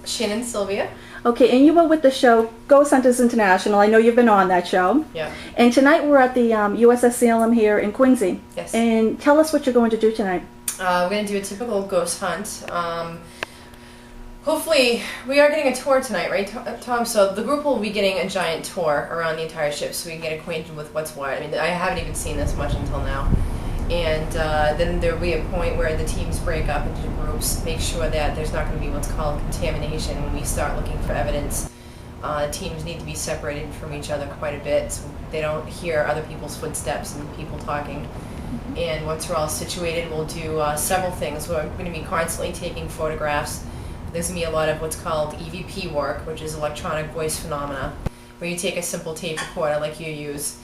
Shannon Sylvia. Okay, and you were with the show Ghost Hunters International. I know you've been on that show. Yeah. And tonight we're at the USS Salem here in Quincy. Yes. And tell us what you're going to do tonight. We're going to do a typical ghost hunt. Hopefully, we are getting a tour tonight, right, Tom? So the group will be getting a giant tour around the entire ship so we can get acquainted with what's what. I mean, I haven't even seen this much until now. And then there will be a point where the teams break up into groups, make sure that there's not going to be what's called contamination when we start looking for evidence. Teams need to be separated from each other quite a bit so they don't hear other people's footsteps and people talking. And once we're all situated, we'll do several things. We're going to be constantly taking photographs. There's going to be a lot of what's called EVP work, which is electronic voice phenomena, where you take a simple tape recorder like you use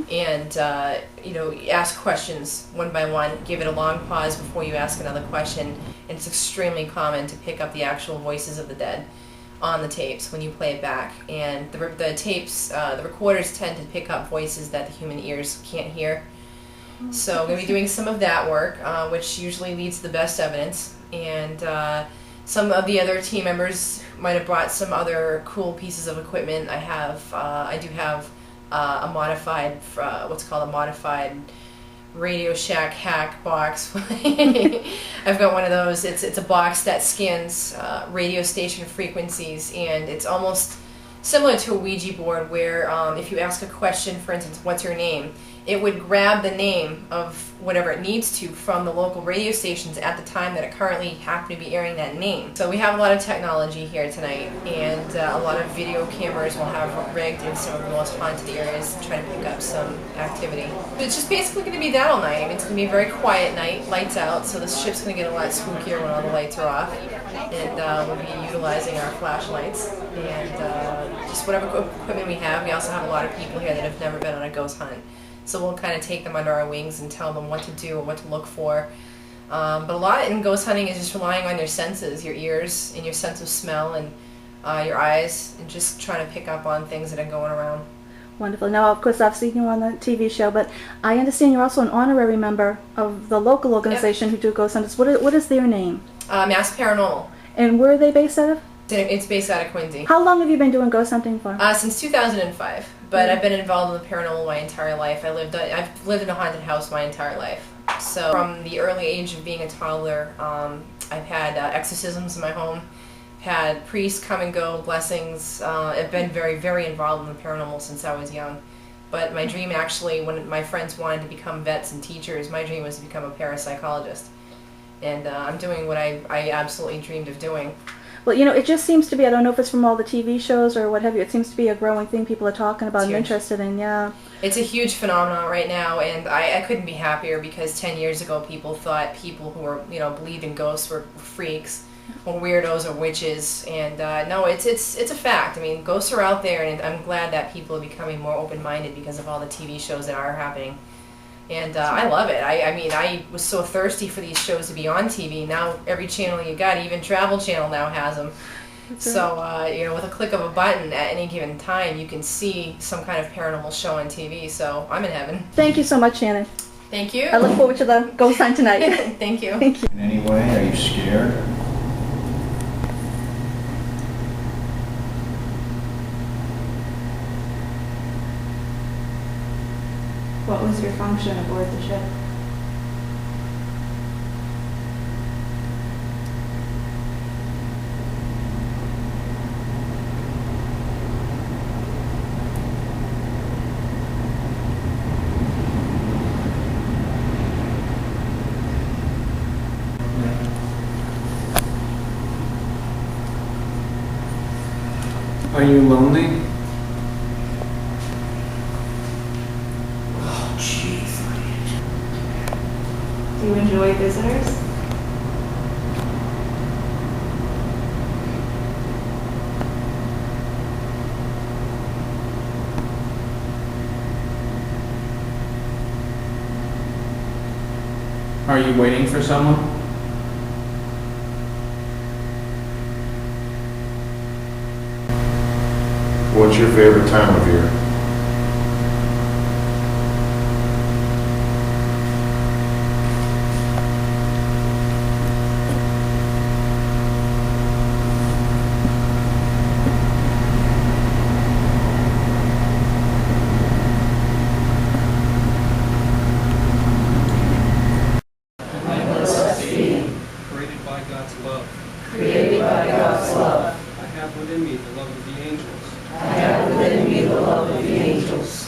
and ask questions one by one, give it a long pause before you ask another question, and it's extremely common to pick up the actual voices of the dead on the tapes when you play it back. And the tapes, the recorders tend to pick up voices that the human ears can't hear. So we're going to be doing some of that work, which usually leads to the best evidence. And some of the other team members might have brought some other cool pieces of equipment. I do have a modified, what's called a modified Radio Shack hack box. I've got one of those. It's a box that scans radio station frequencies, and it's almost similar to a Ouija board where if you ask a question, for instance, what's your name? It would grab the name of whatever it needs to from the local radio stations at the time that it currently happened to be airing that name. So we have a lot of technology here tonight, and a lot of video cameras will have rigged in some of the most haunted areas to try to pick up some activity. But it's just basically going to be that all night. I mean, it's going to be a very quiet night, lights out, so the ship's going to get a lot spookier when all the lights are off. And we'll be utilizing our flashlights and just whatever equipment we have. We also have a lot of people here that have never been on a ghost hunt. So we'll kind of take them under our wings and tell them what to do or what to look for. But a lot in ghost hunting is just relying on your senses, your ears, and your sense of smell, and your eyes, and just trying to pick up on things that are going around. Wonderful. Now, of course, I've seen you on the TV show, but I understand you're also an honorary member of the local organization who do ghost hunters. What is their name? Mass Paranormal. And where are they based out of? It's based out of Quincy. How long have you been doing ghost hunting for? Since 2005. But I've been involved in the paranormal my entire life. I've lived in a haunted house my entire life. So from the early age of being a toddler, I've had exorcisms in my home, had priests come and go, blessings. I've been very, very involved in the paranormal since I was young. But my dream actually, when my friends wanted to become vets and teachers, my dream was to become a parapsychologist. And I'm doing what I absolutely dreamed of doing. Well, it just seems to be, I don't know if it's from all the TV shows or what have you, it seems to be a growing thing people are talking about and interested in, yeah. It's a huge phenomenon right now, and I couldn't be happier because 10 years ago people thought people who were, believed in ghosts were freaks or weirdos or witches, and no, it's a fact. I mean, ghosts are out there, and I'm glad that people are becoming more open-minded because of all the TV shows that are happening. And I love it. I mean, I was so thirsty for these shows to be on TV. Now every channel you got, even Travel Channel now has them. So, with a click of a button at any given time, you can see some kind of paranormal show on TV. So I'm in heaven. Thank you so much, Shannon. Thank you. I look forward to the ghost hunt tonight. Thank you. Thank you. In any way, are you scared? What was your function aboard the ship? Are you lonely? Do you enjoy visitors? Are you waiting for someone? What's your favorite time of year? created by God's love. I have within me the love of the angels. I have within me the love of the angels.